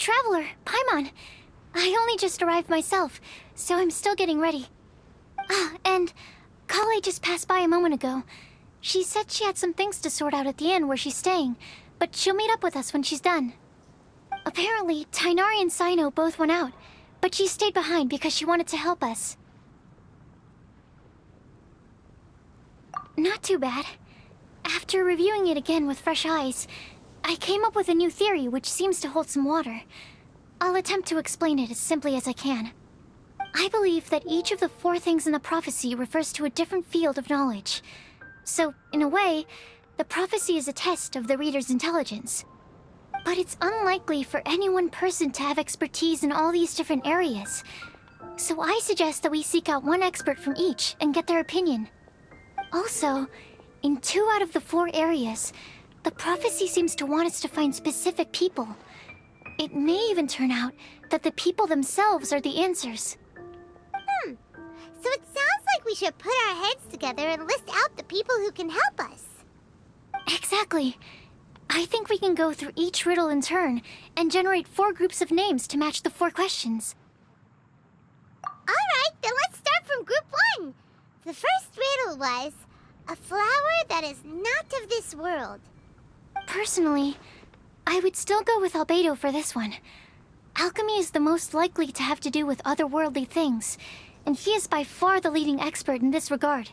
Traveler, Paimon. I only just arrived myself, so I'm still getting ready. Ah, and Collei just passed by a moment ago. She said she had some things to sort out at the inn where she's staying, but she'll meet up with us when she's done. Apparently, Tighnari and Cyno both went out, but she stayed behind because she wanted to help us. Not too bad. After reviewing it again with fresh eyes, I came up with a new theory which seems to hold some water. I'll attempt to explain it as simply as I can. I believe that each of the 4 things in the prophecy refers to a different field of knowledge. So, in a way, the prophecy is a test of the reader's intelligence. But it's unlikely for any one person to have expertise in all these different areas. So I suggest that we seek out one expert from each and get their opinion. Also, in 2 out of the 4 areas, the prophecy seems to want us to find specific people. It may even turn out that the people themselves are the answers. So it sounds like we should put our heads together and list out the people who can help us. Exactly. I think we can go through each riddle in turn and generate 4 groups of names to match the 4 questions. Alright, then let's start from group 1. The first riddle was, a flower that is not of this world. Personally, I would still go with Albedo for this one. Alchemy is the most likely to have to do with otherworldly things, and he is by far the leading expert in this regard.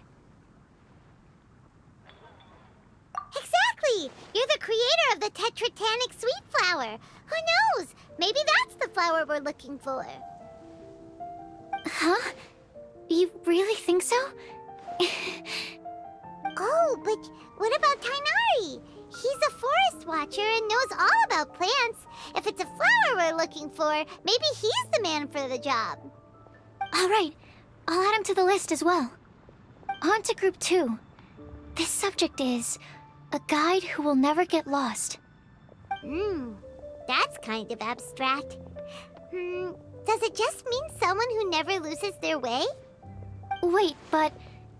Exactly! You're the creator of the tetratanic sweet flower. Who knows? Maybe that's the flower we're looking for. Huh? You really think so? Oh, but what about Tighnari? He's a forest watcher and knows all about plants. If it's a flower we're looking for, maybe he's the man for the job. Alright, I'll add him to the list as well. On to group 2. This subject is a guide who will never get lost. That's kind of abstract. Does it just mean someone who never loses their way? Wait, but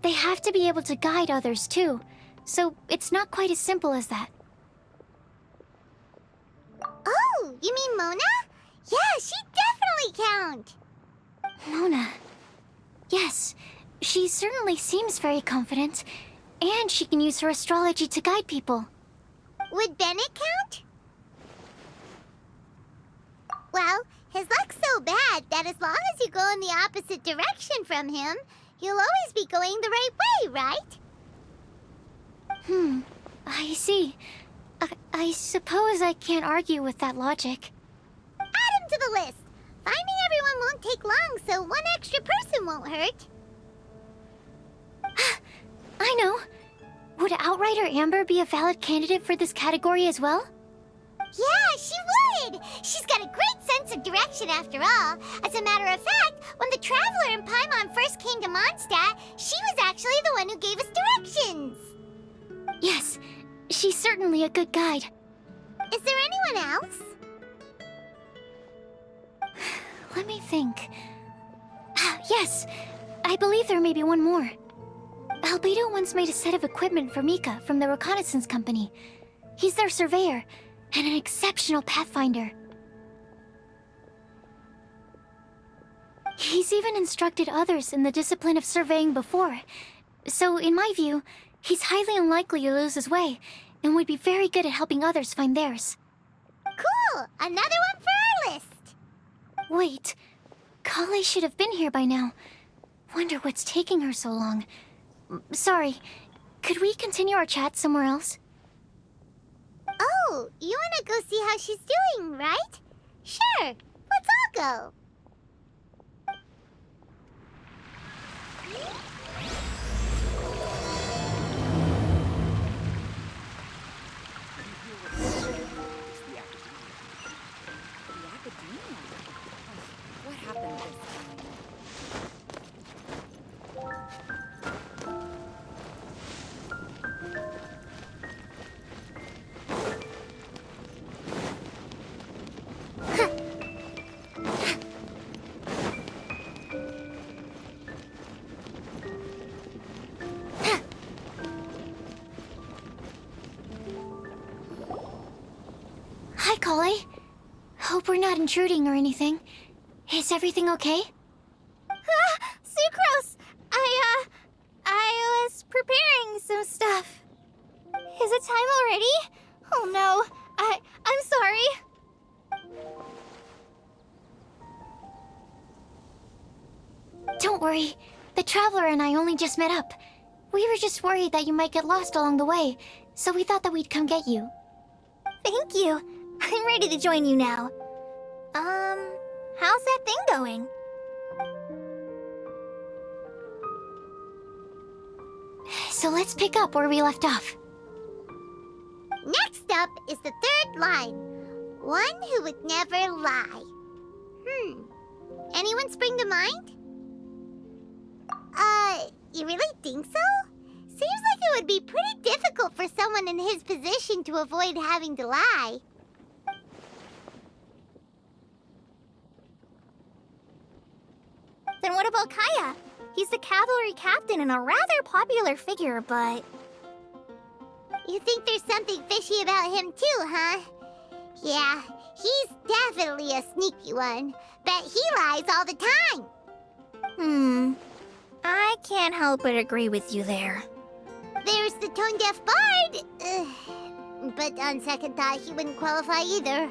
they have to be able to guide others too, so it's not quite as simple as that. Oh, you mean Mona? Yeah, she definitely count. Mona. Yes, she certainly seems very confident, and she can use her astrology to guide people. Would Bennett count? Well, his luck's so bad that as long as you go in the opposite direction from him, you'll always be going the right way, right? I see. I suppose I can't argue with that logic. Add him to the list. Finding everyone won't take long, so one extra person won't hurt. I know. Would Outrider Amber be a valid candidate for this category as well? Yeah, she would! She's got a great sense of direction after all. As a matter of fact, when the Traveler and Paimon first came to Mondstat, she was actually the one who gave us directions. Yes, she's certainly a good guide. Is there anyone else? Let me think. Yes, I believe there may be one more. Albedo once made a set of equipment for Mika from the reconnaissance company. He's their surveyor, and an exceptional pathfinder. He's even instructed others in the discipline of surveying before. So, in my view, he's highly unlikely to lose his way, and would be very good at helping others find theirs. Cool! Another one for our list! Wait, Collei should have been here by now. Wonder what's taking her so long. Sorry, could we continue our chat somewhere else? Oh, you wanna go see how she's doing, right? Sure, let's all go. What happened this time? Hi, Collei. Hope we're not intruding or anything. Is everything okay? Sucrose! I was preparing some stuff. Is it time already? Oh no, I'm sorry. Don't worry. The Traveler and I only just met up. We were just worried that you might get lost along the way, so we thought that we'd come get you. Thank you. I'm ready to join you now. How's that thing going? So let's pick up where we left off. Next up is the third line. One who would never lie. Anyone spring to mind? You really think so? Seems like it would be pretty difficult for someone in his position to avoid having to lie. Then what about Kaya? He's the cavalry captain and a rather popular figure, but... You think there's something fishy about him too, huh? Yeah, he's definitely a sneaky one. Bet he lies all the time. I can't help but agree with you there. There's the tone-deaf bard. But on second thought, he wouldn't qualify either.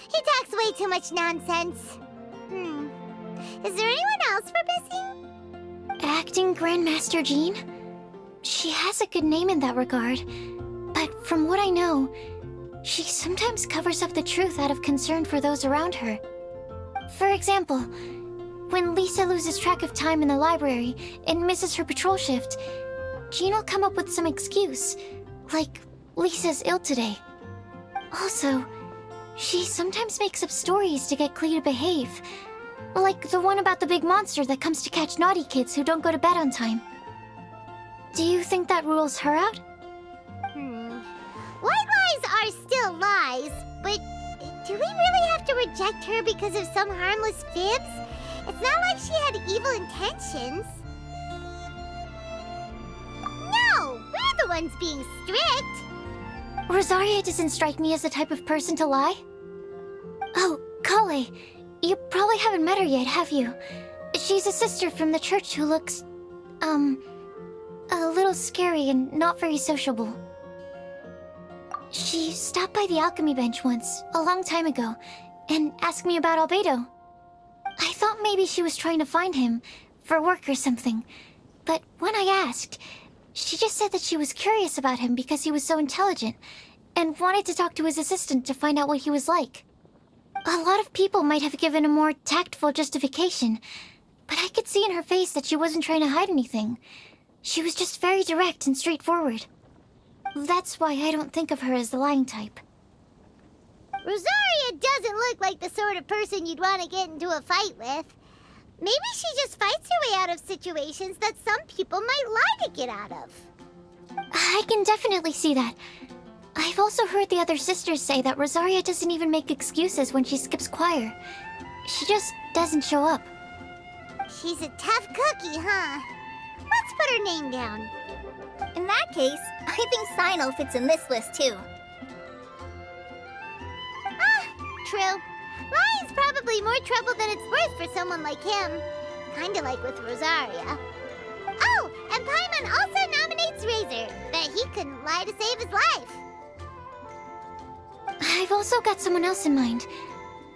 He talks way too much nonsense. Is there anyone else we're missing? Acting Grandmaster Jean? She has a good name in that regard. But from what I know, she sometimes covers up the truth out of concern for those around her. For example, when Lisa loses track of time in the library and misses her patrol shift, Jean will come up with some excuse, like Lisa's ill today. Also, she sometimes makes up stories to get Klee to behave, like the one about the big monster that comes to catch naughty kids who don't go to bed on time. Do you think that rules her out? White lies are still lies, but do we really have to reject her because of some harmless fibs? It's not like she had evil intentions. No, we're the ones being strict. Rosaria doesn't strike me as the type of person to lie. Oh, Collei, you probably haven't met her yet, have you? She's a sister from the church who looks, a little scary and not very sociable. She stopped by the alchemy bench once, a long time ago, and asked me about Albedo. I thought maybe she was trying to find him, for work or something. But when I asked, she just said that she was curious about him because he was so intelligent, and wanted to talk to his assistant to find out what he was like. A lot of people might have given a more tactful justification, but I could see in her face that she wasn't trying to hide anything. She was just very direct and straightforward. That's why I don't think of her as the lying type. Rosaria doesn't look like the sort of person you'd want to get into a fight with. Maybe she just fights her way out of situations that some people might lie to get out of. I can definitely see that. I've also heard the other sisters say that Rosaria doesn't even make excuses when she skips choir. She just doesn't show up. She's a tough cookie, huh? Let's put her name down. In that case, I think Sino fits in this list too. True. Lying's probably more trouble than it's worth for someone like him. Kinda like with Rosaria. Oh, and Paimon also nominates Razor. Bet he couldn't lie to save his life. I've also got someone else in mind.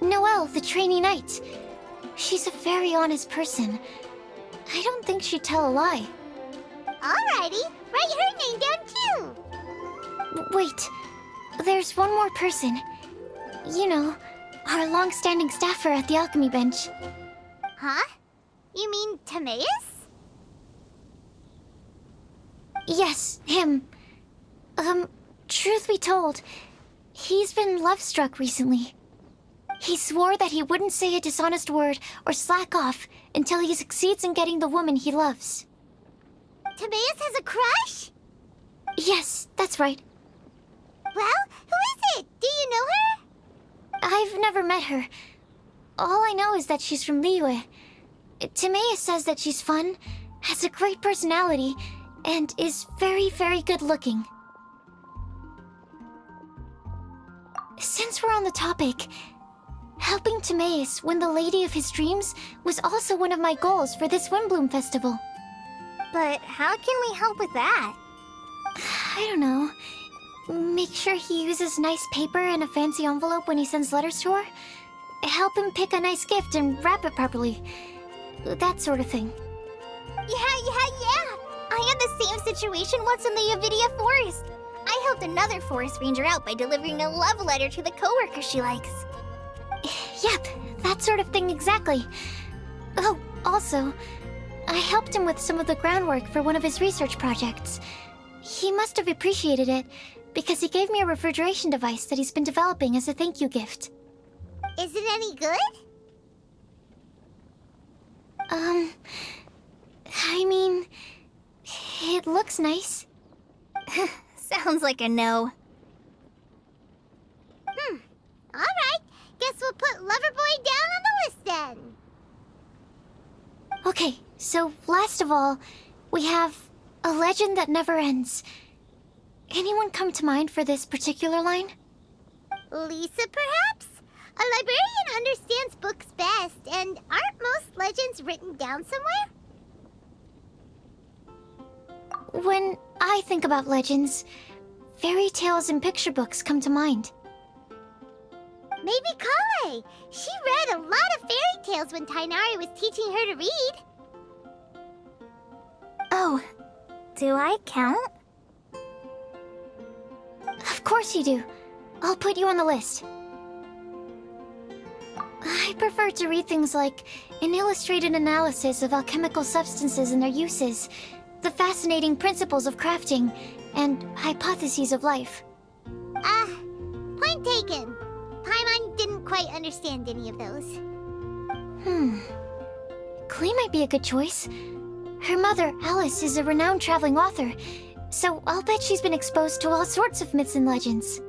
Noelle, the trainee knight. She's a very honest person. I don't think she'd tell a lie. Alrighty, write her name down too. Wait, there's one more person. You know, our long-standing staffer at the alchemy bench. Huh? You mean Timaeus? Yes, him. Truth be told, he's been love-struck recently. He swore that he wouldn't say a dishonest word or slack off until he succeeds in getting the woman he loves. Timaeus has a crush? Yes, that's right. Well, who is it? Do you know her? I've never met her. All I know is that she's from Liyue. Timaeus says that she's fun, has a great personality, and is very, very good looking. Since we're on the topic, Helping Timaeus win the Lady of his Dreams was also one of my goals for this Windblume festival. But how can we help with that? I don't know. Make sure he uses nice paper and a fancy envelope when he sends letters to her. Help him pick a nice gift and wrap it properly. That sort of thing. Yeah! I had the same situation once in the Avidia Forest. I helped another forest ranger out by delivering a love letter to the coworker she likes. Yep, that sort of thing exactly. Oh, also, I helped him with some of the groundwork for one of his research projects. He must have appreciated it, because he gave me a refrigeration device that he's been developing as a thank you gift. Is it any good? I mean, it looks nice. Sounds like a no. Alright, guess we'll put Loverboy down on the list then. Okay, so last of all, we have a legend that never ends. Anyone come to mind for this particular line? Lisa, perhaps? A librarian understands books best, and aren't most legends written down somewhere? When I think about legends, fairy tales and picture books come to mind. Maybe Collei. She read a lot of fairy tales when Tainari was teaching her to read. Oh, do I count? Of course you do. I'll put you on the list. I prefer to read things like an illustrated analysis of alchemical substances and their uses, the fascinating principles of crafting, and hypotheses of life. Point taken. Paimon didn't quite understand any of those. Collei might be a good choice. Her mother, Alice, is a renowned traveling author, so I'll bet she's been exposed to all sorts of myths and legends.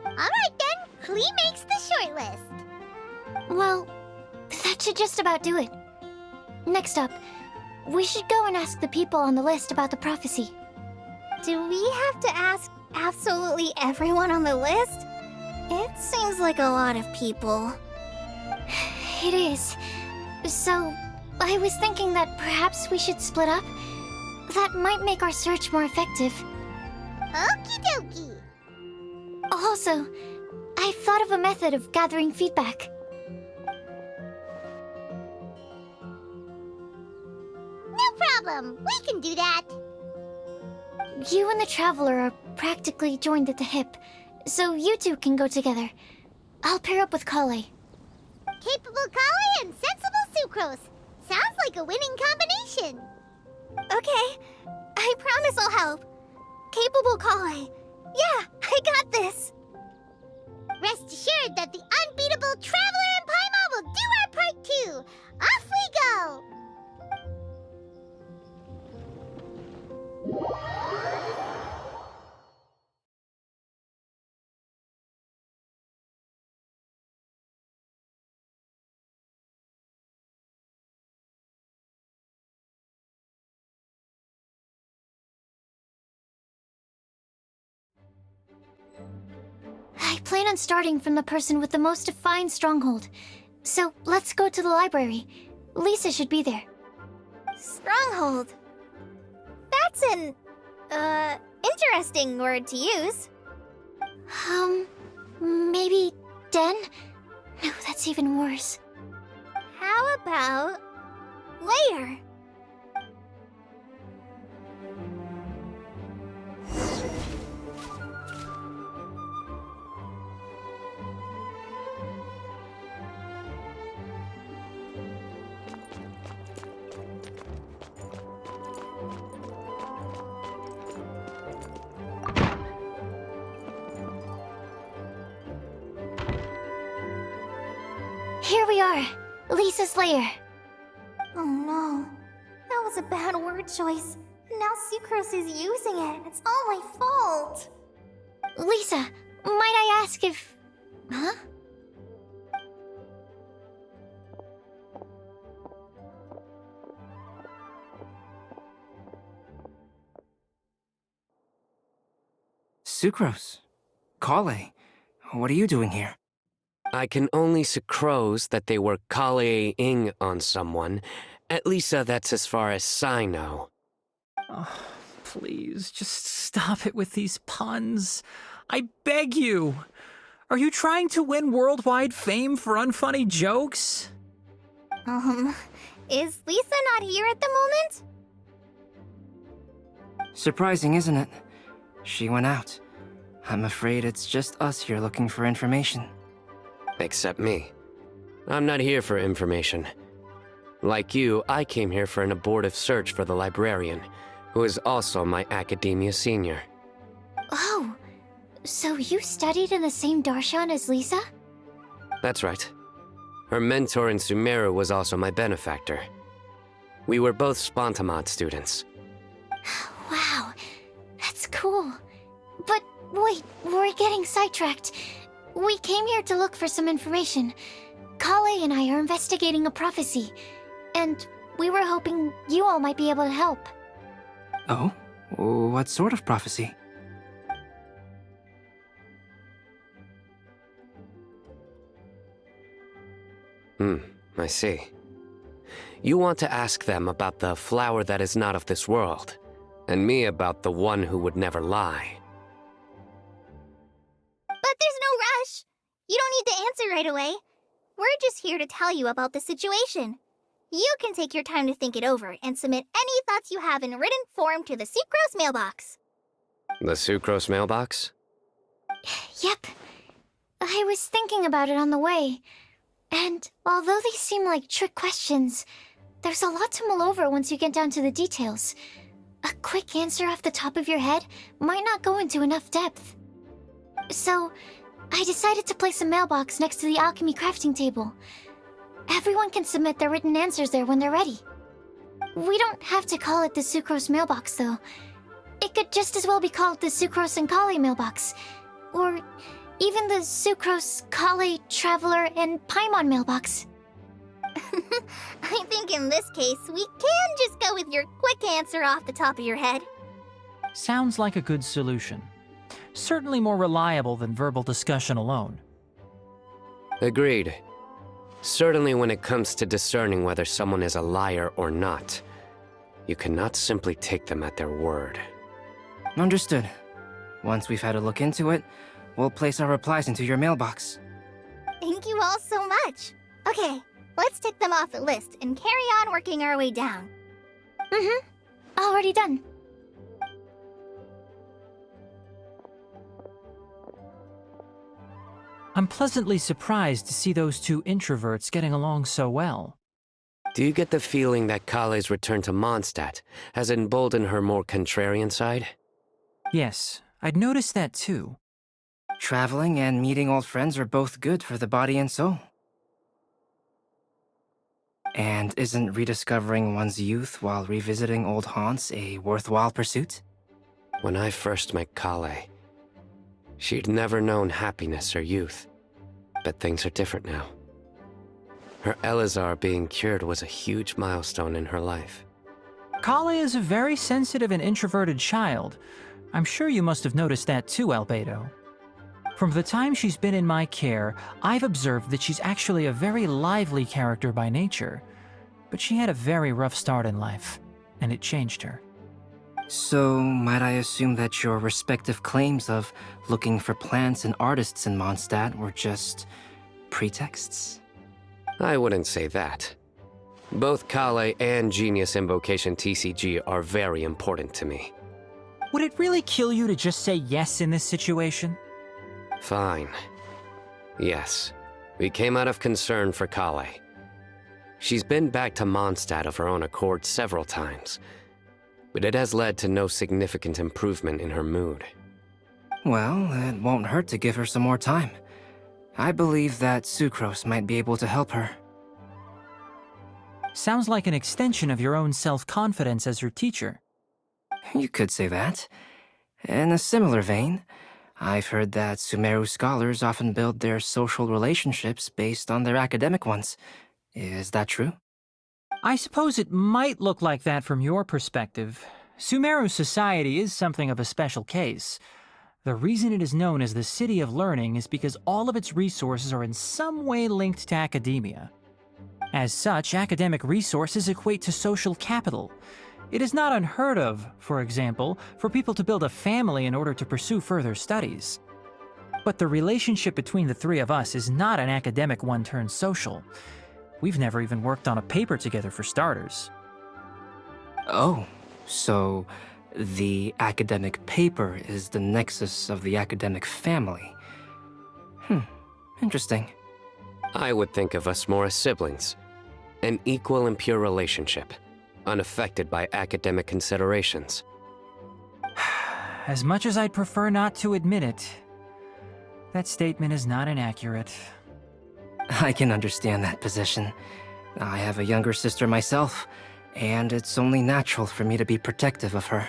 Alright then, Collei makes the shortlist. Well, that should just about do it. Next up, we should go and ask the people on the list about the prophecy. Do we have to ask absolutely everyone on the list? It seems like a lot of people. It is. So, I was thinking that perhaps we should split up. That might make our search more effective. Okie dokie. Also, I've thought of a method of gathering feedback. No problem. We can do that. You and the Traveler are practically joined at the hip, so you two can go together. I'll pair up with Collei. Capable Collei and sensible Sucrose. Sounds like a winning combination. Okay, I promise I'll help. Capable Collei. Yeah, I got this. Rest assured that the unbeatable Traveler and Paimon will do our part too. Off we go. I plan on starting from the person with the most defined stronghold. So let's go to the library. Lisa should be there. Stronghold. That's an, interesting word to use. Maybe den? No, that's even worse. How about layer? Here we are, Lisa's lair. Oh no, that was a bad word choice. Now Sucrose is using it. It's all my fault. Lisa, might I ask if... Huh? Sucrose, Collei, what are you doing here? I can only sucrose that they were Collei-ing on someone. At least that's as far as I know. Oh, please, just stop it with these puns. I beg you. Are you trying to win worldwide fame for unfunny jokes? Is Lisa not here at the moment? Surprising, isn't it? She went out. I'm afraid it's just us here looking for information. Except me. I'm not here for information. Like you, I came here for an abortive search for the librarian, who is also my academia senior. Oh, so you studied in the same darshan as Lisa? That's right. Her mentor in Sumeru was also my benefactor. We were both Spontamod students. Wow, that's cool. But wait, we're getting sidetracked. We came here to look for some information. Collei and I are investigating a prophecy, and we were hoping you all might be able to help. Oh? What sort of prophecy? I see. You want to ask them about the flower that is not of this world, and me about the one who would never lie. But there's no rush. You don't need to answer right away. We're just here to tell you about the situation. You can take your time to think it over and submit any thoughts you have in written form to the Sucrose mailbox. The Sucrose mailbox? Yep. I was thinking about it on the way. And although they seem like trick questions, there's a lot to mull over once you get down to the details. A quick answer off the top of your head might not go into enough depth. So, I decided to place a mailbox next to the alchemy crafting table. Everyone can submit their written answers there when they're ready. We don't have to call it the Sucrose mailbox, though. It could just as well be called the Sucrose and Collei mailbox. Or even the Sucrose, Collei, Traveler, and Paimon mailbox. I think in this case, we can just go with your quick answer off the top of your head. Sounds like a good solution. Certainly more reliable than verbal discussion alone. Agreed. Certainly when it comes to discerning whether someone is a liar or not, you cannot simply take them at their word. Understood. Once we've had a look into it, we'll place our replies into your mailbox. Thank you all so much. Okay, let's tick them off the list and carry on working our way down. Already done. I'm pleasantly surprised to see those two introverts getting along so well. Do you get the feeling that Collei's return to Mondstat has emboldened her more contrarian side? Yes, I'd noticed that too. Traveling and meeting old friends are both good for the body and soul. And isn't rediscovering one's youth while revisiting old haunts a worthwhile pursuit? When I first met Collei, she'd never known happiness or youth. But things are different now. Her Elazar being cured was a huge milestone in her life. Collei is a very sensitive and introverted child. I'm sure you must have noticed that too, Albedo. From the time she's been in my care, I've observed that she's actually a very lively character by nature. But she had a very rough start in life, and it changed her. So, might I assume that your respective claims of looking for plants and artists in Mondstat were just pretexts? I wouldn't say that. Both Collei and Genius Invocation TCG are very important to me. Would it really kill you to just say yes in this situation? Fine. Yes, we came out of concern for Collei. She's been back to Mondstadt of her own accord several times, but it has led to no significant improvement in her mood. Well, it won't hurt to give her some more time. I believe that Sucrose might be able to help her. Sounds like an extension of your own self-confidence as her teacher. You could say that. In a similar vein, I've heard that Sumeru scholars often build their social relationships based on their academic ones. Is that true? I suppose it might look like that from your perspective. Sumeru society is something of a special case. The reason it is known as the City of Learning is because all of its resources are in some way linked to academia. As such, academic resources equate to social capital. It is not unheard of, for example, for people to build a family in order to pursue further studies. But the relationship between the three of us is not an academic one turned social. We've never even worked on a paper together for starters. Oh, so the academic paper is the nexus of the academic family. Interesting. I would think of us more as siblings. An equal and pure relationship, unaffected by academic considerations. As much as I'd prefer not to admit it, that statement is not inaccurate. I can understand that position. I have a younger sister myself, and it's only natural for me to be protective of her.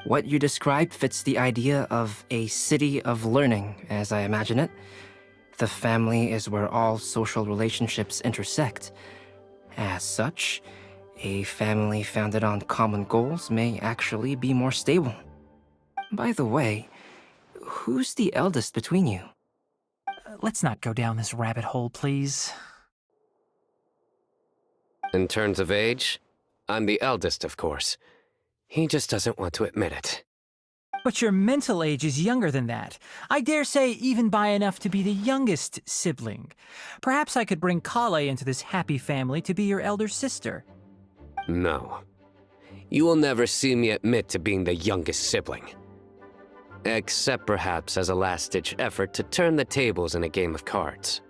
What you described fits the idea of a city of learning, as I imagine it. The family is where all social relationships intersect. As such, a family founded on common goals may actually be more stable. By the way, who's the eldest between you? Let's not go down this rabbit hole, please. In terms of age, I'm the eldest, of course. He just doesn't want to admit it. But your mental age is younger than that. I dare say even by enough to be the youngest sibling. Perhaps I could bring Collei into this happy family to be your elder sister. No. You will never see me admit to being the youngest sibling. Except perhaps as a last-ditch effort to turn the tables in a game of cards.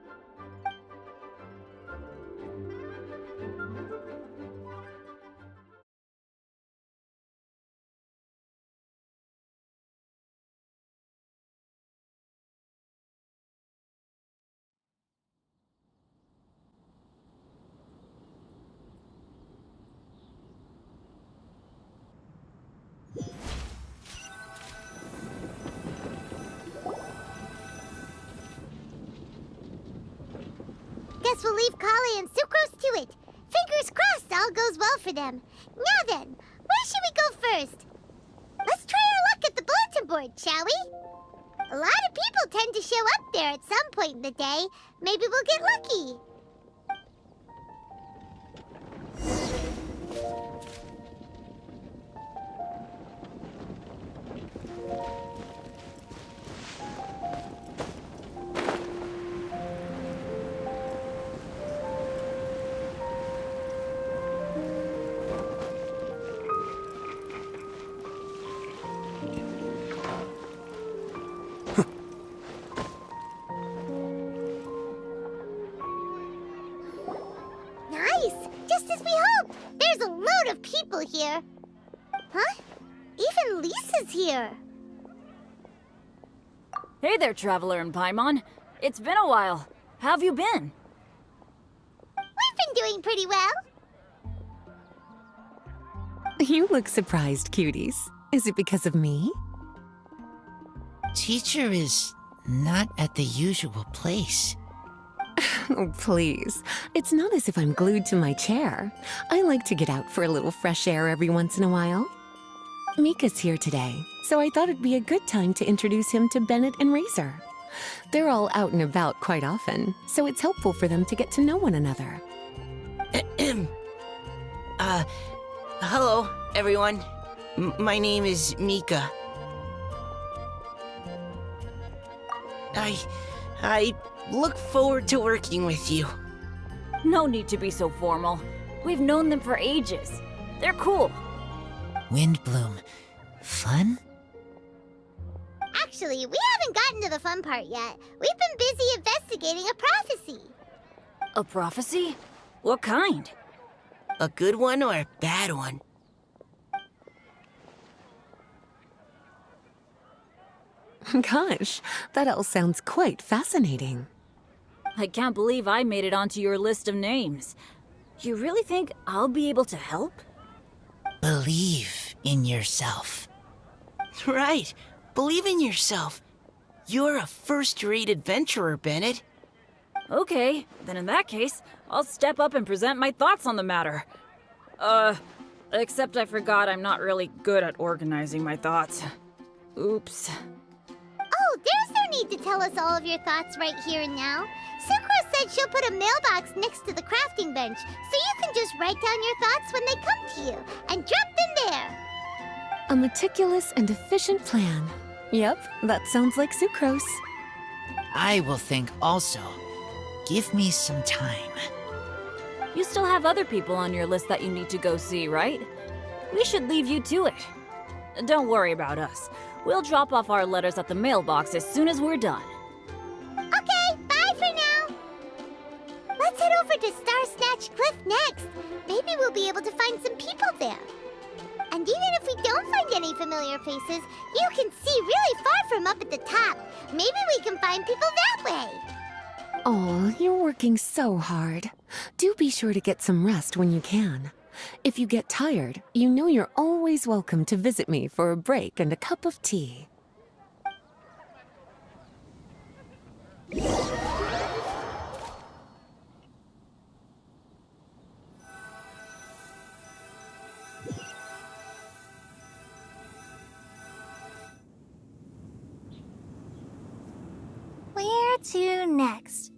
Guess we'll leave Collei and Sucrose to it. Fingers crossed all goes well for them. Now then, where should we go first? Let's try our luck at the bulletin board, shall we? A lot of people tend to show up there at some point in the day. Maybe we'll get lucky. Nice! Just as we hoped! There's a load of people here. Huh? Even Lisa's here. Hey there, Traveler and Paimon. It's been a while. How have you been? We've been doing pretty well. You look surprised, cuties. Is it because of me? Teacher is not at the usual place. Oh, please. It's not as if I'm glued to my chair. I like to get out for a little fresh air every once in a while. Mika's here today, so I thought it'd be a good time to introduce him to Bennett and Razor. They're all out and about quite often, so it's helpful for them to get to know one another. Hello, everyone. My name is Mika. I look forward to working with you. No need to be so formal. We've known them for ages. They're cool. Windblume. Fun? Actually, we haven't gotten to the fun part yet. We've been busy investigating a prophecy. A prophecy? What kind? A good one or a bad one? Gosh, that all sounds quite fascinating. I can't believe I made it onto your list of names. You really think I'll be able to help? Believe in yourself. Right. Believe in yourself. You're a first-rate adventurer, Bennett. Okay, then in that case, I'll step up and present my thoughts on the matter. Except I forgot I'm not really good at organizing my thoughts. Oops. Oh, there's no need to tell us all of your thoughts right here and now. Sucrose said she'll put a mailbox next to the crafting bench, so you can just write down your thoughts when they come to you, and drop them there. A meticulous and efficient plan. Yep, that sounds like Sucrose. I will think also. Give me some time. You still have other people on your list that you need to go see, right? We should leave you to it. Don't worry about us. We'll drop off our letters at the mailbox as soon as we're done. Okay, bye for now. Let's head over to Star Snatch Cliff next. Maybe we'll be able to find some people there. And even if we don't find any familiar faces, you can see really far from up at the top. Maybe we can find people that way. Oh, you're working so hard. Do be sure to get some rest when you can. If you get tired, you know you're always welcome to visit me for a break and a cup of tea. Where to next?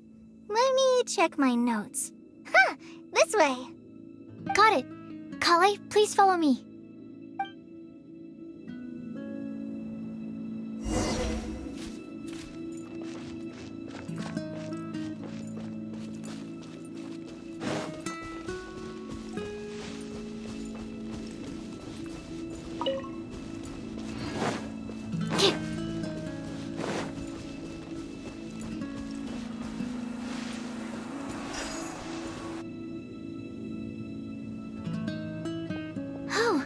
Let me check my notes. Huh, this way. Got it. Collei, please follow me. Oh,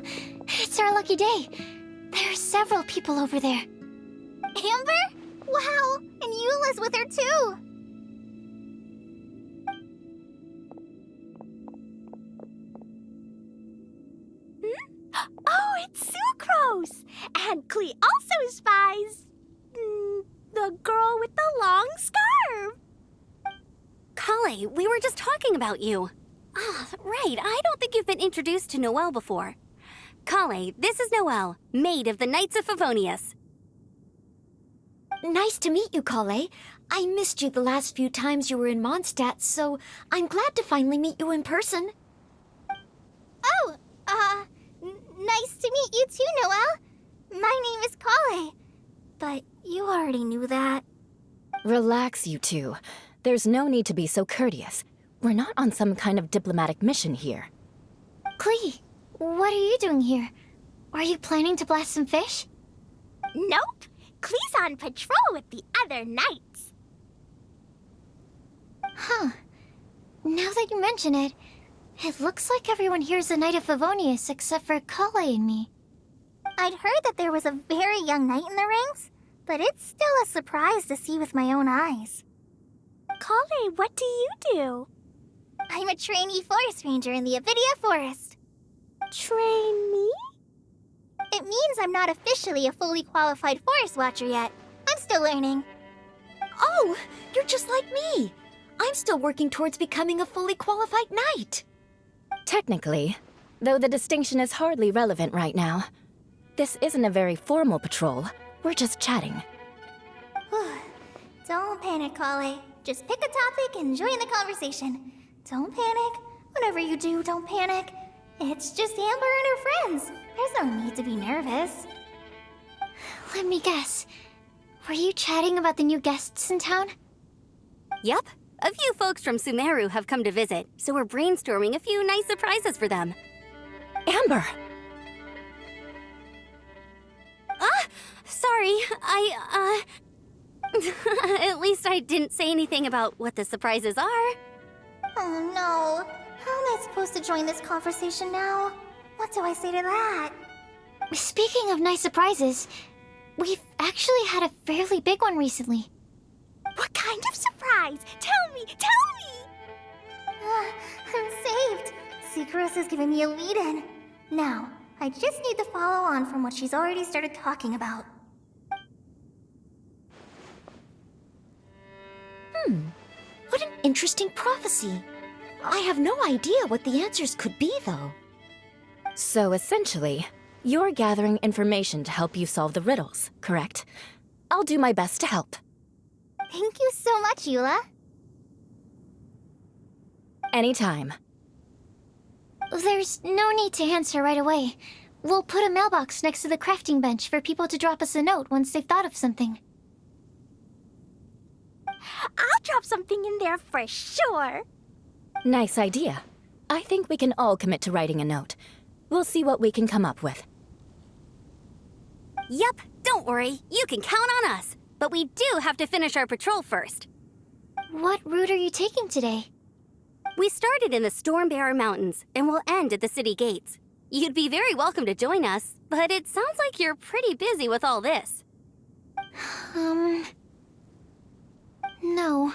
it's our lucky day. There are several people over there. Amber? Wow, and Eula's with her too. Oh, it's Sucrose! And Klee also spies the girl with the long scarf. Collei, we were just talking about you. Ah, right. I don't think you've been introduced to Noelle before. Collei, this is Noelle, maid of the Knights of Favonius. Nice to meet you, Collei. I missed you the last few times you were in Mondstat, so I'm glad to finally meet you in person. Oh, nice to meet you too, Noelle. My name is Collei. But you already knew that. Relax, you two. There's no need to be so courteous. We're not on some kind of diplomatic mission here. Klee, what are you doing here? Are you planning to blast some fish? Nope. Klee's on patrol with the other knights. Huh. Now that you mention it, it looks like everyone here is a Knight of Favonius except for Collei and me. I'd heard that there was a very young knight in the ranks, but it's still a surprise to see with my own eyes. Collei, what do you do? I'm a trainee forest ranger in the Avidia Forest. Trainee? It means I'm not officially a fully qualified forest watcher yet. I'm still learning. Oh, you're just like me. I'm still working towards becoming a fully qualified knight. Technically, though the distinction is hardly relevant right now. This isn't a very formal patrol. We're just chatting. Don't panic, Collei. Just pick a topic and join the conversation. Don't panic. Whatever you do, don't panic. It's just Amber and her friends. There's no need to be nervous. Let me guess. Were you chatting about the new guests in town? Yep. A few folks from Sumeru have come to visit, so we're brainstorming a few nice surprises for them. Amber! Sorry, at least I didn't say anything about what the surprises are. Oh no. How am I supposed to join this conversation now? What do I say to that? Speaking of nice surprises, we've actually had a fairly big one recently. What kind of surprise? Tell me! I'm saved. Sucrose has given me a lead-in. Now, I just need to follow on from what she's already started talking about. What an interesting prophecy. I have no idea what the answers could be, though. So essentially, you're gathering information to help you solve the riddles, correct? I'll do my best to help. Thank you so much, Eula. Anytime. There's no need to answer right away. We'll put a mailbox next to the crafting bench for people to drop us a note once they've thought of something. I'll drop something in there for sure. Nice idea. I think we can all commit to writing a note. We'll see what we can come up with. Yep, don't worry. You can count on us. But we do have to finish our patrol first. What route are you taking today? We started in the Stormbearer Mountains and will end at the city gates. You'd be very welcome to join us, but it sounds like you're pretty busy with all this. No.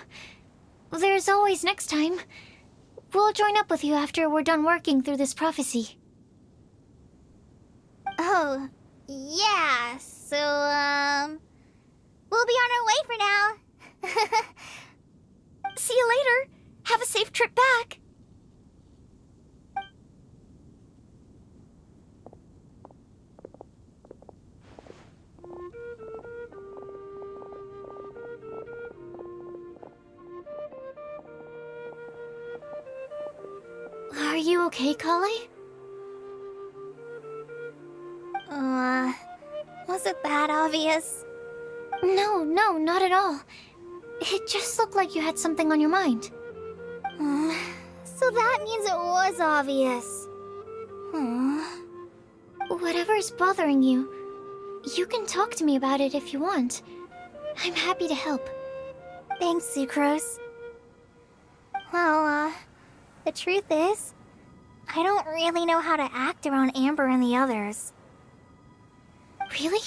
There's always next time. We'll join up with you after we're done working through this prophecy. Oh, yeah, so, we'll be on our way for now. See you later. Have a safe trip back. Are you okay, Collei? Was it that obvious? No, not at all. It just looked like you had something on your mind. So that means it was obvious. Whatever's bothering you, you can talk to me about it if you want. I'm happy to help. Thanks, Sucrose. Well, the truth is, I don't really know how to act around Amber and the others. Really?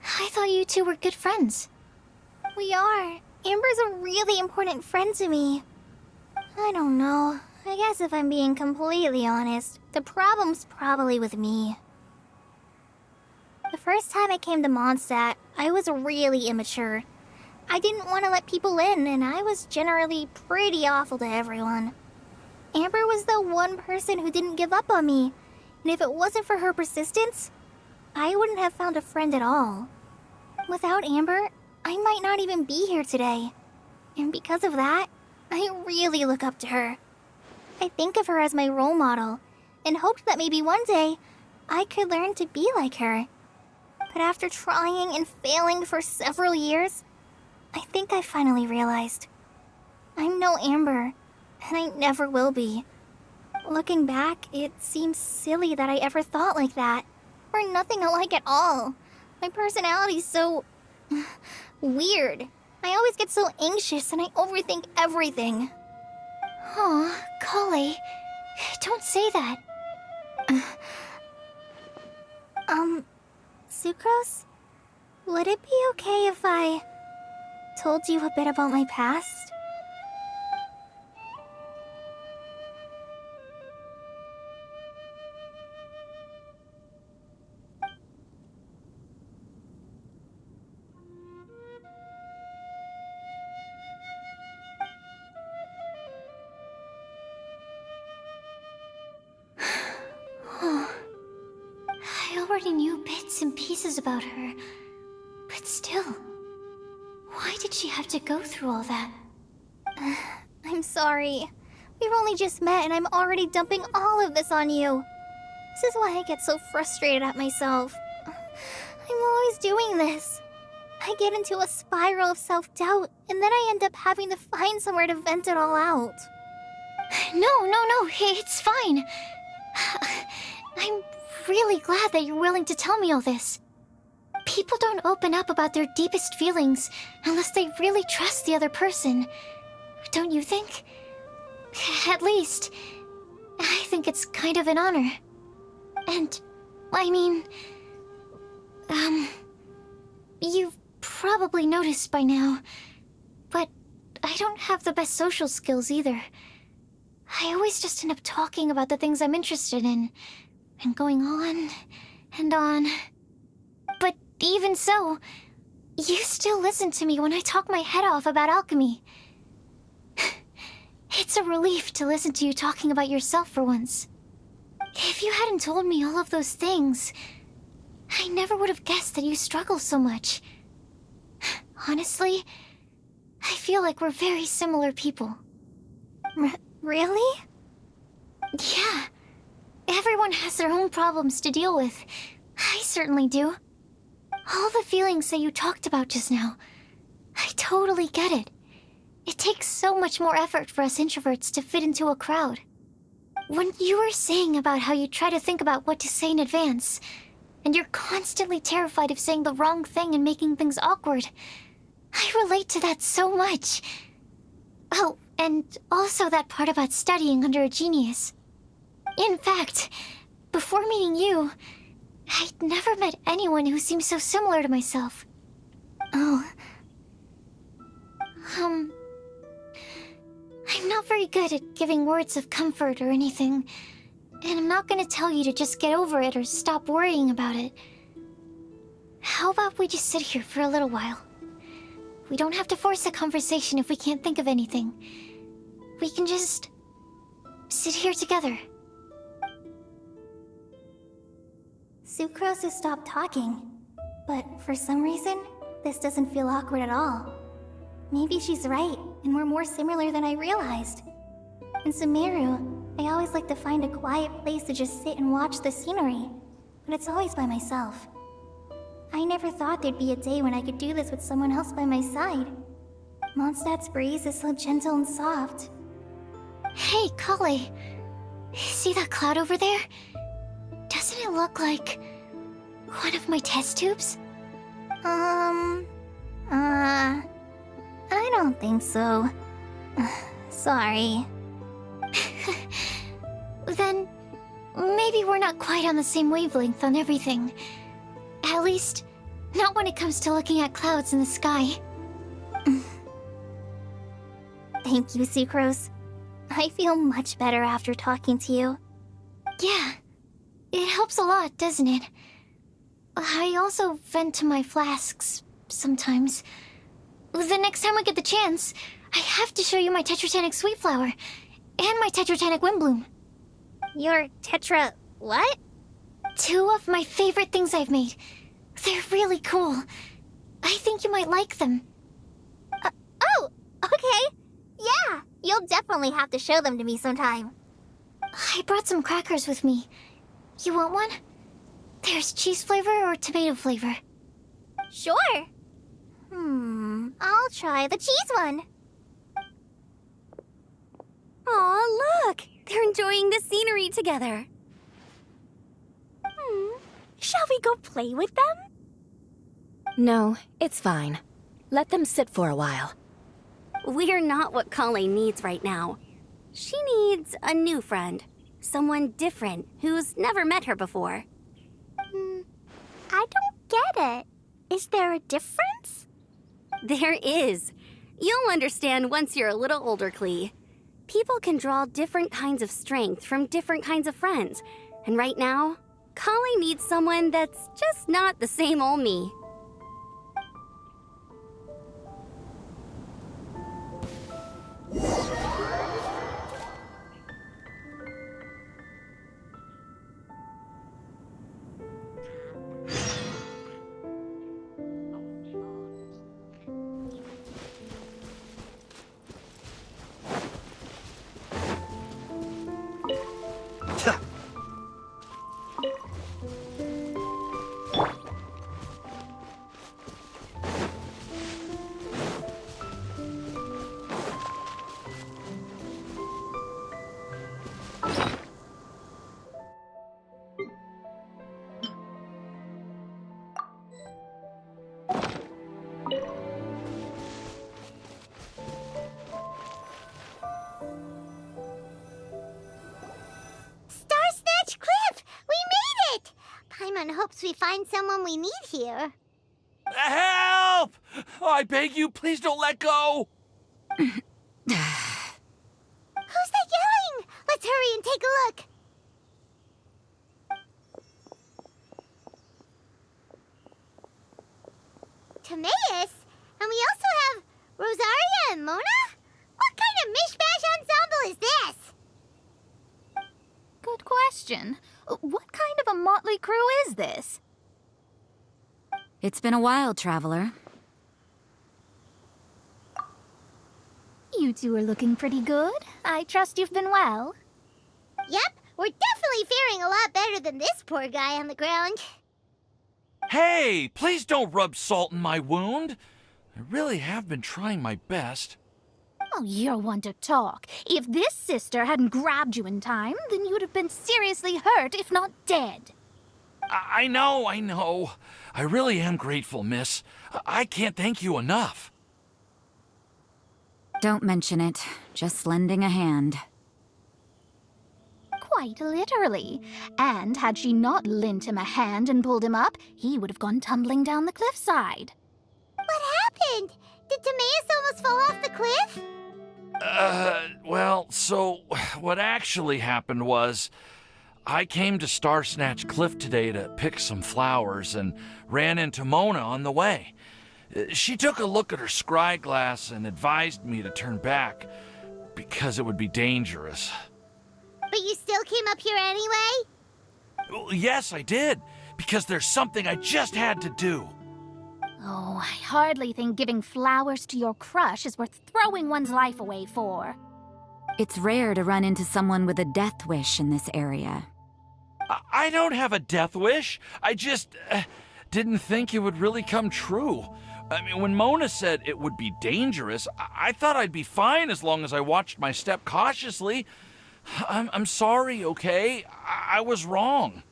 I thought you two were good friends. We are. Amber's a really important friend to me. I don't know. I guess if I'm being completely honest, the problem's probably with me. The first time I came to Mondstat, I was really immature. I didn't want to let people in, and I was generally pretty awful to everyone. Amber was the one person who didn't give up on me, and if it wasn't for her persistence, I wouldn't have found a friend at all. Without Amber, I might not even be here today. And because of that, I really look up to her. I think of her as my role model, and hoped that maybe one day I could learn to be like her. But after trying and failing for several years, I think I finally realized. I'm no Amber, and I never will be. Looking back, it seems silly that I ever thought like that. We're nothing alike at all. My personality's so... weird. I always get so anxious and I overthink everything. Aw, Collei, don't say that. Sucrose? Would it be okay if I told you a bit about my past? I already knew bits and pieces about her, but still, why did she have to go through all that? I'm sorry. We've only just met and I'm already dumping all of this on you. This is why I get so frustrated at myself. I'm always doing this. I get into a spiral of self-doubt, and then I end up having to find somewhere to vent it all out. No, it's fine. I'm really glad that you're willing to tell me all this. People don't open up about their deepest feelings unless they really trust the other person. Don't you think? At least, I think it's kind of an honor. And, I mean... you've probably noticed by now, but I don't have the best social skills either. I always just end up talking about the things I'm interested in, and going on and on. But even so, you still listen to me when I talk my head off about alchemy. It's a relief to listen to you talking about yourself for once. If you hadn't told me all of those things, I never would have guessed that you struggle so much. Honestly, I feel like we're very similar people. Really? Yeah. Everyone has their own problems to deal with. I certainly do. All the feelings that you talked about just now, I totally get it. It takes so much more effort for us introverts to fit into a crowd. When you were saying about how you try to think about what to say in advance, and you're constantly terrified of saying the wrong thing and making things awkward, I relate to that so much. Oh, and also that part about studying under a genius. In fact, before meeting you, I'd never met anyone who seemed so similar to myself. Oh. I'm not very good at giving words of comfort or anything, and I'm not gonna tell you to just get over it or stop worrying about it. How about we just sit here for a little while? We don't have to force a conversation if we can't think of anything. We can just sit here together. Sucrose has stopped talking, but for some reason, this doesn't feel awkward at all. Maybe she's right, and we're more similar than I realized. In Sumeru, I always like to find a quiet place to just sit and watch the scenery, but it's always by myself. I never thought there'd be a day when I could do this with someone else by my side. Mondstat's breeze is so gentle and soft. Hey, Collei. See that cloud over there? Doesn't it look like one of my test tubes? I don't think so. Sorry. Then maybe we're not quite on the same wavelength on everything. At least, not when it comes to looking at clouds in the sky. Thank you, Sucrose. I feel much better after talking to you. Yeah, it helps a lot, doesn't it? I also vent to my flasks sometimes. The next time I get the chance, I have to show you my Tetratanic Sweet Flower and my Tetratanic Windblume. Your Tetra... what? 2 of my favorite things I've made. They're really cool. I think you might like them. Oh, okay. Yeah, you'll definitely have to show them to me sometime. I brought some crackers with me. You want one? There's cheese flavor or tomato flavor. Sure. I'll try the cheese one. Aw, look! They're enjoying the scenery together. Shall we go play with them? No, it's fine. Let them sit for a while. We're not what Collei needs right now. She needs a new friend. Someone different who's never met her before. I don't get it. Is there a difference? There is. You'll understand once you're a little older, Klee. People can draw different kinds of strength from different kinds of friends. And right now, Collei needs someone that's just not the same old me. Paimon hopes we find someone we need here. Help! I beg you, please don't let go! Who's that yelling? Let's hurry and take a look. Timaeus? And we also have Rosaria and Mona? What kind of mishmash ensemble is this? Good question. What kind of a motley crew is this? It's been a while, Traveler. You two are looking pretty good. I trust you've been well. Yep, we're definitely faring a lot better than this poor guy on the ground. Hey, please don't rub salt in my wound. I really have been trying my best. Oh, you're one to talk. If this sister hadn't grabbed you in time, then you'd have been seriously hurt, if not dead. I know. I really am grateful, miss. I can't thank you enough. Don't mention it. Just lending a hand. Quite literally. And had she not lent him a hand and pulled him up, he would have gone tumbling down the cliffside. What happened? Did Timaeus almost fall off the cliff? Well, so what actually happened was I came to Star Snatch Cliff today to pick some flowers and ran into Mona on the way. She took a look at her scry glass and advised me to turn back because it would be dangerous. But you still came up here anyway? Well, yes, I did, because there's something I just had to do. Oh, I hardly think giving flowers to your crush is worth throwing one's life away for. It's rare to run into someone with a death wish in this area. I don't have a death wish. I just didn't think it would really come true. I mean, when Mona said it would be dangerous, I thought I'd be fine as long as I watched my step cautiously. I'm sorry, okay? I was wrong.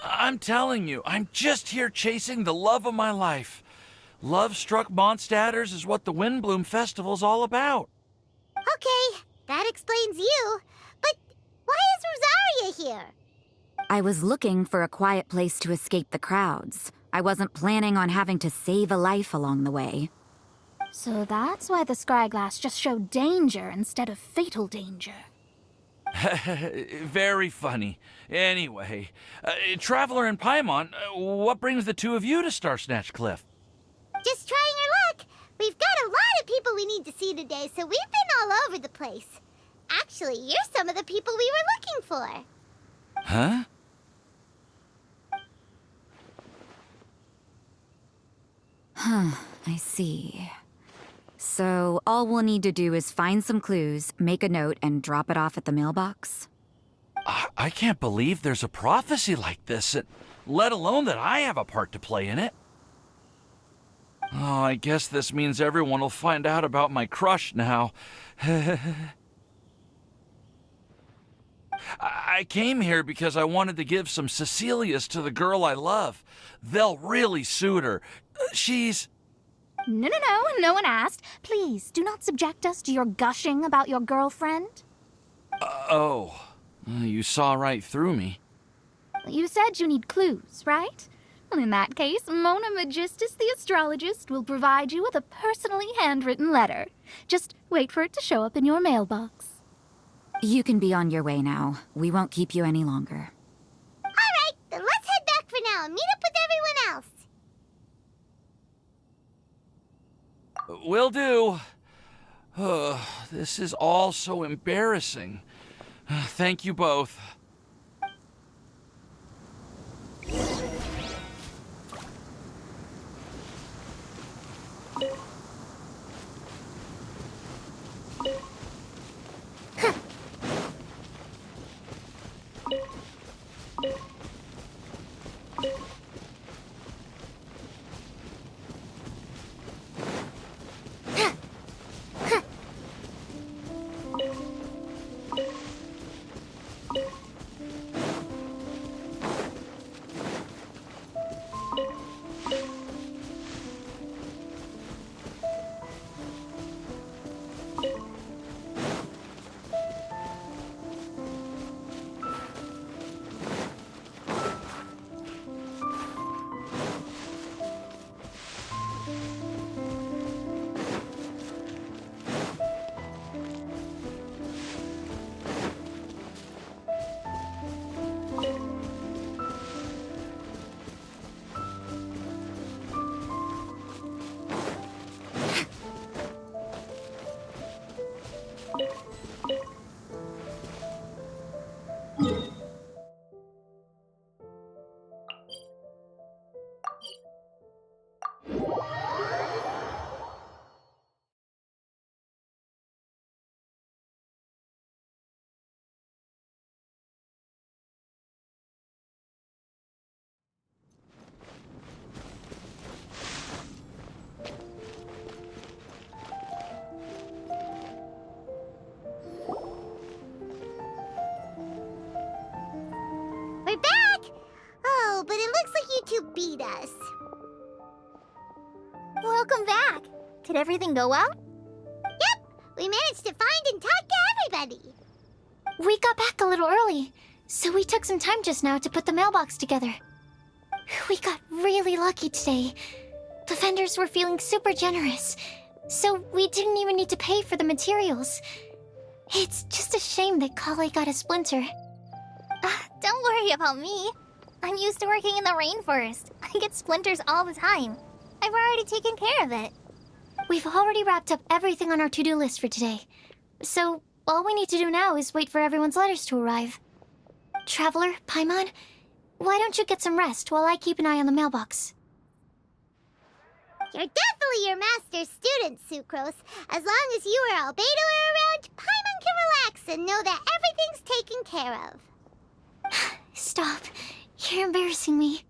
I'm telling you, I'm just here chasing the love of my life. Love-struck Mondstatters is what the Windblume Festival's all about. Okay, that explains you. But why is Rosaria here? I was looking for a quiet place to escape the crowds. I wasn't planning on having to save a life along the way. So that's why the scry glass just showed danger instead of fatal danger. Very funny. Anyway, Traveler and Paimon, what brings the two of you to Star Snatch Cliff? Just trying our luck. We've got a lot of people we need to see today, so we've been all over the place. Actually, you're some of the people we were looking for. Huh? I see. So all we'll need to do is find some clues, make a note, and drop it off at the mailbox? I can't believe there's a prophecy like this, let alone that I have a part to play in it. Oh, I guess this means everyone will find out about my crush now. I came here because I wanted to give some Cecilias to the girl I love. They'll really suit her. She's... No one asked. Please, do not subject us to your gushing about your girlfriend. You saw right through me. You said you need clues, right? Well, in that case, Mona Magistus the astrologist will provide you with a personally handwritten letter. Just wait for it to show up in your mailbox. You can be on your way now. We won't keep you any longer. All right, then let's head back for now and meet up with everyone else. Will do. This is all so embarrassing. Thank you both. us. Welcome back. Did everything go well? Yep, we managed to find and talk to everybody. We got back a little early, so we took some time just now to put the mailbox together. We got really lucky today. The vendors were feeling super generous, so we didn't even need to pay for the materials. It's just a shame that Collei got a splinter. Don't worry about me. I'm used to working in the rainforest. I get splinters all the time. I've already taken care of it. We've already wrapped up everything on our to-do list for today. So, all we need to do now is wait for everyone's letters to arrive. Traveler, Paimon, why don't you get some rest while I keep an eye on the mailbox? You're definitely your master's student, Sucrose. As long as you or Albedo are around, Paimon can relax and know that everything's taken care of. Stop. You're embarrassing me.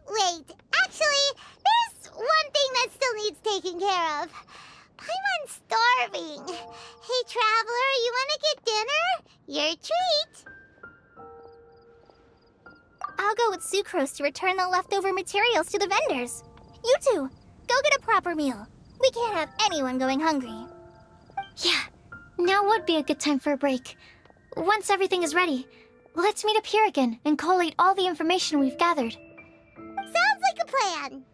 Wait. Actually, there's one thing that still needs taking care of. Paimon's starving. Hey, Traveler, you want to get dinner? Your treat. I'll go with Sucrose to return the leftover materials to the vendors. You two, go get a proper meal. We can't have anyone going hungry. Yeah, now would be a good time for a break. Once everything is ready, let's meet up here again and collate all the information we've gathered. Sounds like a plan.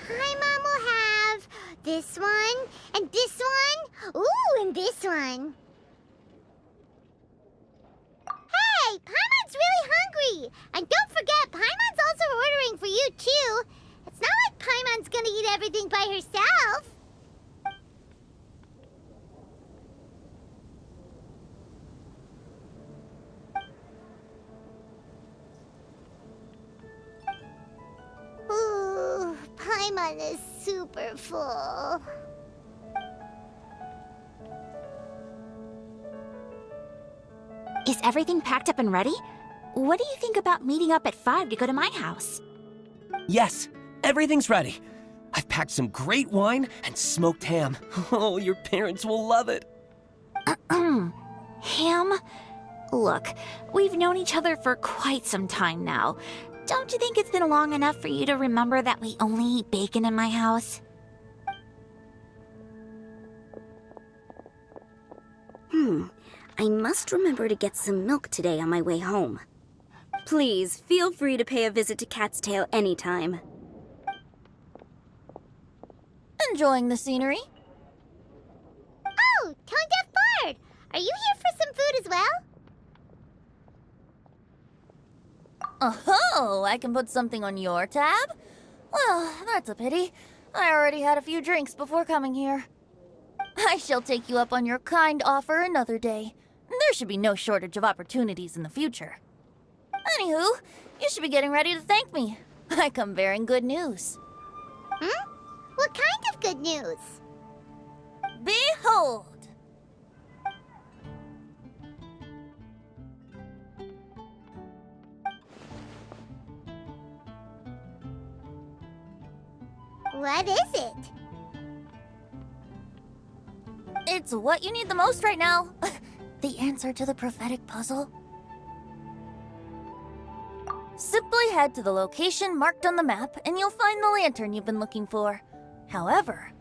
Paimon will have this one, and this one, ooh, and this one. Hey, Paimon's really hungry! And don't forget, Paimon's also ordering for you, too. It's not like Paimon's gonna eat everything by herself. Ooh, Paimon is super full. Is everything packed up and ready? What do you think about meeting up at 5 to go to my house? Yes, everything's ready. I've packed some great wine and smoked ham. Oh, your parents will love it. Ham? Look, we've known each other for quite some time now. Don't you think it's been long enough for you to remember that we only eat bacon in my house? I must remember to get some milk today on my way home. Please, feel free to pay a visit to Cat's Tail anytime. Enjoying the scenery? Oh, Tone Deaf Bard! Are you here for some food as well? Oh, I can put something on your tab? Well, that's a pity. I already had a few drinks before coming here. I shall take you up on your kind offer another day. There should be no shortage of opportunities in the future. Anywho, you should be getting ready to thank me. I come bearing good news. What kind of good news? Behold! What is it? It's what you need the most right now. The answer to the prophetic puzzle. Simply head to the location marked on the map and you'll find the lantern you've been looking for. However,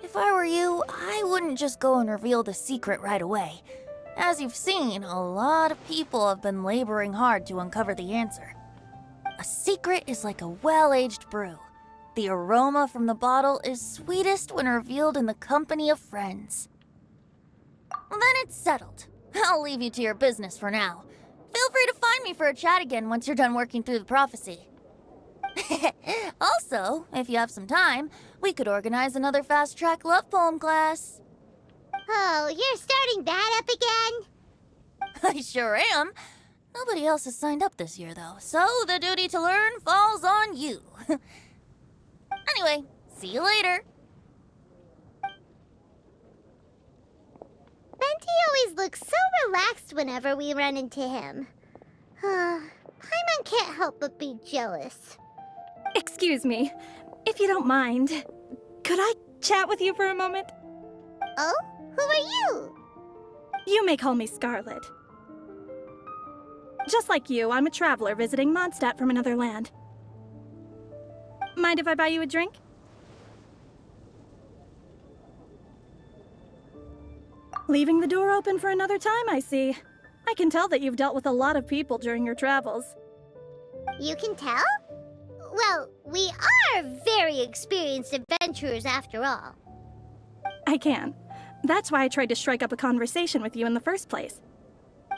if I were you, I wouldn't just go and reveal the secret right away. As you've seen, a lot of people have been laboring hard to uncover the answer. A secret is like a well-aged brew. The aroma from the bottle is sweetest when revealed in the company of friends. Then it's settled. I'll leave you to your business for now. Feel free to find me for a chat again once you're done working through the prophecy. Also, if you have some time, we could organize another fast-track love poem class. Oh, you're starting that up again? I sure am. Nobody else has signed up this year, though, so the duty to learn falls on you. Anyway, see you later. relaxed whenever we run into him. Paimon can't help but be jealous. Excuse me, if you don't mind, could I chat with you for a moment? Oh? Who are you? You may call me Scarlet. Just like you, I'm a traveler visiting Mondstat from another land. Mind if I buy you a drink? Leaving the door open for another time, I see. I can tell that you've dealt with a lot of people during your travels. You can tell? Well, we are very experienced adventurers after all. I can. That's why I tried to strike up a conversation with you in the first place.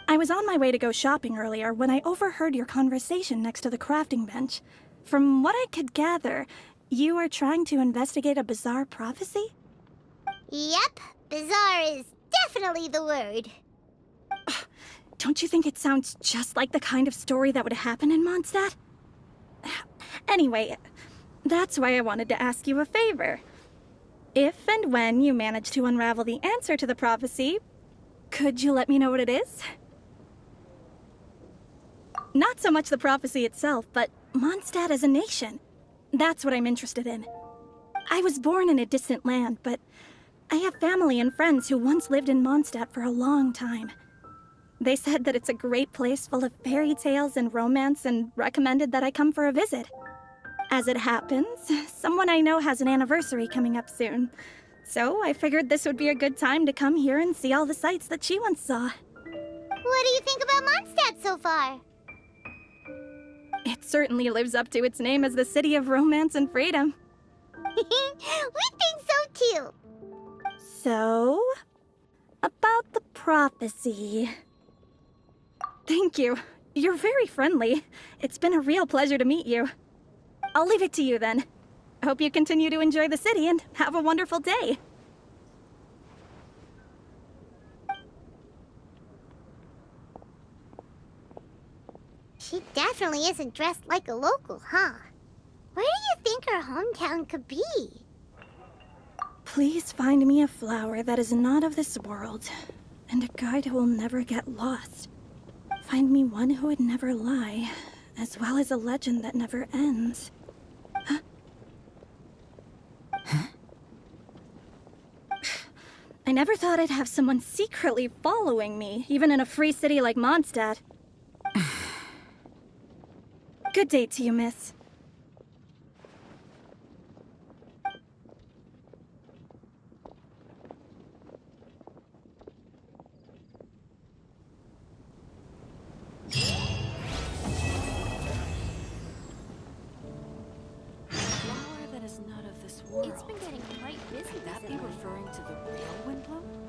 I was on my way to go shopping earlier when I overheard your conversation next to the crafting bench. From what I could gather, you are trying to investigate a bizarre prophecy? Yep, bizarre is definitely the word. Don't you think it sounds just like the kind of story that would happen in Mondstat? Anyway, that's why I wanted to ask you a favor. If and when you manage to unravel the answer to the prophecy, could you let me know what it is? Not so much the prophecy itself, but Mondstat as a nation. That's what I'm interested in. I was born in a distant land, but I have family and friends who once lived in Mondstat for a long time. They said that it's a great place full of fairy tales and romance and recommended that I come for a visit. As it happens, someone I know has an anniversary coming up soon. So I figured this would be a good time to come here and see all the sights that she once saw. What do you think about Mondstat so far? It certainly lives up to its name as the city of romance and freedom. We think so too. So, about the prophecy. Thank you. You're very friendly. It's been a real pleasure to meet you. I'll leave it to you then. I hope you continue to enjoy the city and have a wonderful day. She definitely isn't dressed like a local, huh? Where do you think her hometown could be? Please find me a flower that is not of this world, and a guide who will never get lost. Find me one who would never lie, as well as a legend that never ends. Huh? I never thought I'd have someone secretly following me, even in a free city like Mondstat. Good day to you, miss. Flower that is not of this world. It's been getting quite busy. Could that be referring to the real Windblume?